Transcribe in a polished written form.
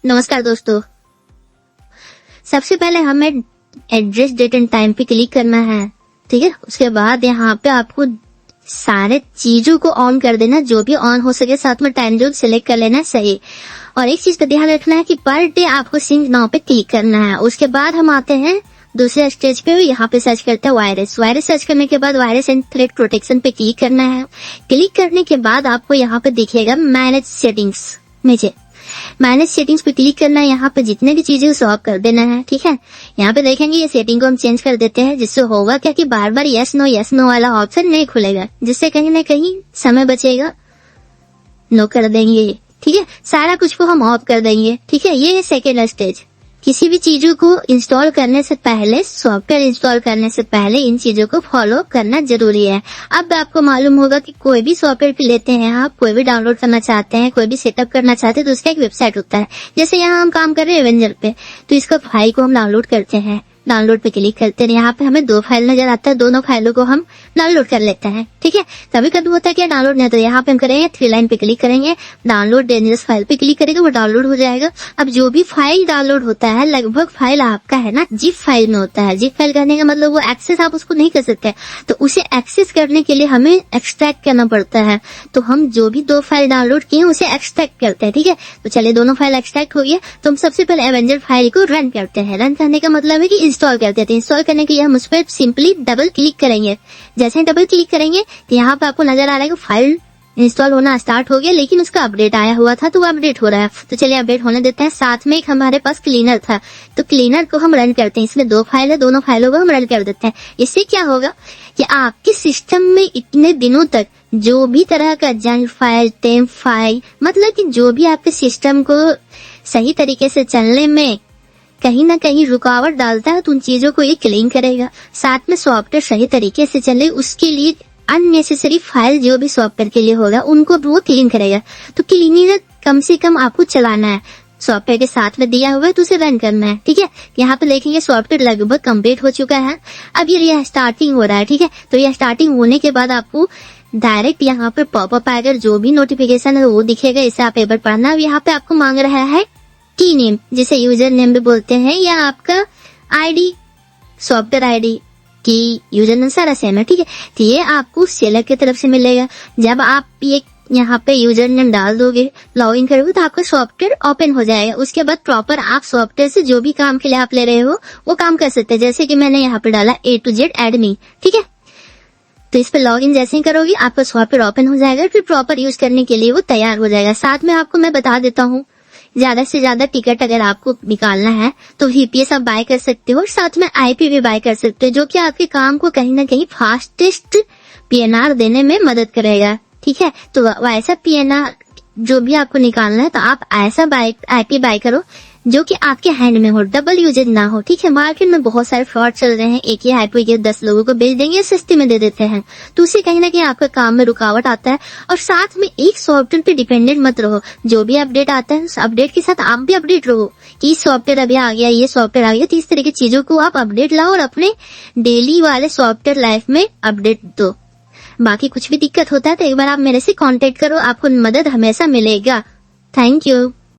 नमस्कार दोस्तों। सबसे पहले हमें एड्रेस डेट एंड टाइम पे क्लिक करना है, ठीक है। उसके बाद यहाँ पे आपको सारे चीजों को ऑन कर देना, जो भी ऑन हो सके, साथ में टाइम जोन सिलेक्ट कर लेना सही। और एक चीज का ध्यान रखना है कि पर डे आपको सिंक नाउ पे क्लिक करना है। उसके बाद हम आते हैं दूसरे स्टेज पे, यहाँ पे सर्च करते हैं वायरस। वायरस सर्च करने के बाद वायरस एंड थ्रेट प्रोटेक्शन पे क्लिक करना है। क्लिक करने के बाद आपको यहाँ पे दिखेगा मैनेज सेटिंग्स। नीचे मैनेज सेटिंग्स पे क्लिक करना है। यहाँ पे जितने भी चीजें उसे ऑफ कर देना है, ठीक है। यहाँ पे देखेंगे ये सेटिंग को हम चेंज कर देते हैं, जिससे होगा क्या कि बार बार यस नो वाला ऑप्शन नहीं खुलेगा, जिससे कहीं ना कहीं समय बचेगा। नो कर देंगे, ठीक है। सारा कुछ को हम ऑफ कर देंगे, ठीक है। ये है सेकेंड स्टेज। किसी भी चीजों को इंस्टॉल करने से पहले, सॉफ्टवेयर इंस्टॉल करने से पहले इन चीजों को फॉलो करना जरूरी है। अब आपको मालूम होगा कि कोई भी सॉफ्टवेयर पे लेते हैं आप, कोई भी डाउनलोड करना चाहते हैं, कोई भी सेटअप करना चाहते हैं, तो उसका एक वेबसाइट होता है। जैसे यहाँ हम काम कर रहे हैं एवेंजर पे, तो इसका फाइल को हम डाउनलोड करते हैं। डाउनलोड पे क्लिक करते हैं, यहाँ पे हमें 2 फाइल नजर आता है, दोनों फाइलों को हम डाउनलोड कर लेते हैं, ठीक है। कभी कभी होता है क्या डाउनलोड नहीं, तो यहाँ पे हम करेंगे 3 लाइन पे क्लिक करेंगे, डाउनलोड डेंजरस फाइल पे क्लिक करेंगे, वो डाउनलोड हो जाएगा। अब जो भी फाइल डाउनलोड होता है, लगभग फाइल आपका है ना जिप फाइल में होता है। जिप फाइल करने का मतलब वो एक्सेस आप उसको नहीं कर सकते, तो उसे एक्सेस करने के लिए हमें एक्सट्रैक्ट करना पड़ता है। तो हम जो भी 2 फाइल डाउनलोड किए उसे एक्सट्रैक्ट करते हैं, ठीक है। तो चलिए दोनों फाइल एक्सट्रैक्ट हो गया, तो हम सबसे पहले एवेंजर फाइल को रन करते हैं। रन करने का मतलब है कि इंस्टॉल करते हैं। इंस्टॉल करने के लिए हम उस पर सिंपली डबल क्लिक करेंगे। जैसे ही डबल क्लिक करेंगे तो यहाँ पे आपको नजर आ रहा है कि फाइल इंस्टॉल होना स्टार्ट हो गया, लेकिन उसका अपडेट आया हुआ था, तो वो अपडेट हो रहा है। तो चलिए अपडेट होने देते हैं। साथ में एक हमारे पास क्लीनर था, तो क्लीनर को हम रन करते हैं। इसमें 2 फाइल है, दोनों फाइलों को हम रन कर देते हैं। इससे क्या होगा कि आपके सिस्टम में इतने दिनों तक जो भी तरह का जंक फाइल, टेम्प फाइल, मतलब कि जो भी आपके सिस्टम को सही तरीके से चलने में कहीं ना कहीं रुकावट डालता है, तो उन चीजों को ये क्लीन करेगा। साथ में सॉफ्टवेयर सही तरीके से चले, उसके लिए अननेसेसरी फाइल जो भी सॉफ्टवेयर के लिए होगा उनको वो क्लीन करेगा। तो क्लीनिंग कम से कम आपको चलाना है, सॉफ्टवेयर के साथ में दिया हुआ है तो उसे रन करना है, ठीक है। यहाँ पे देखेंगे सॉफ्टवेयर लगभग कंप्लीट हो चुका है। अब ये स्टार्टिंग हो रहा है, ठीक है। तो यह स्टार्टिंग होने के बाद आपको डायरेक्ट यहाँ पे पॉपअप आएगा, जो भी नोटिफिकेशन है वो दिखेगा। इसे आप एक बार पढ़ना। अब यहाँ पे आपको मांग रहा है की नेम, जिसे यूजर नेम भी बोलते हैं, या आपका आईडी, सॉफ्टवेयर आईडी की यूजर नेम सारा सेम है, ठीक है। तो ये आपको सेलर की तरफ से मिलेगा। जब आप ये यहाँ पे यूजर नेम डाल दोगे, लॉग इन करोगे, तो आपका सॉफ्टवेयर ओपन हो जाएगा। उसके बाद प्रॉपर आप सॉफ्टवेयर से जो भी काम के लिए आप ले रहे हो वो काम कर सकते हैं। जैसे कि मैंने यहाँ पे डाला A to Z एडमी, ठीक है। तो इस पे लॉग इन जैसे ही करोगे आपका सॉफ्टवेयर ओपन हो जाएगा, फिर प्रॉपर यूज करने के लिए वो तैयार हो जाएगा। साथ में आपको मैं बता देता हूँ, ज्यादा से ज्यादा टिकट अगर आपको निकालना है तो VPS आप बाय कर सकते हो, और साथ में IP भी बाय कर सकते हो, जो कि आपके काम को कहीं ना कहीं फास्टेस्ट PNR देने में मदद करेगा, ठीक है। तो वैसा PNR जो भी आपको निकालना है, तो आप ऐसा IP बाय करो जो कि आपके हैंड में हो, डबल यूजेज ना हो, ठीक है। मार्केट में बहुत सारे फ्रॉड चल रहे हैं, एक ही IP ये 10 लोगों को बेच देंगे, सस्ते में दे देते हैं, तो उससे कहीं ना कहीं आपका काम में रुकावट आता है। और साथ में एक सॉफ्टवेयर पे डिपेंडेंट मत रहो, जो भी अपडेट आता है अपडेट के साथ आप भी अपडेट रहो कि सॉफ्टवेयर अभी आ गया, ये सॉफ्टवेयर आ गया। तो इस तरह की चीजों को आप अपडेट लाओ और अपने डेली वाले सॉफ्टवेयर लाइफ में अपडेट दो। बाकी कुछ भी दिक्कत होता है तो एक बार आप मेरे से कॉन्टेक्ट करो, आपको मदद हमेशा मिलेगा। Thank you.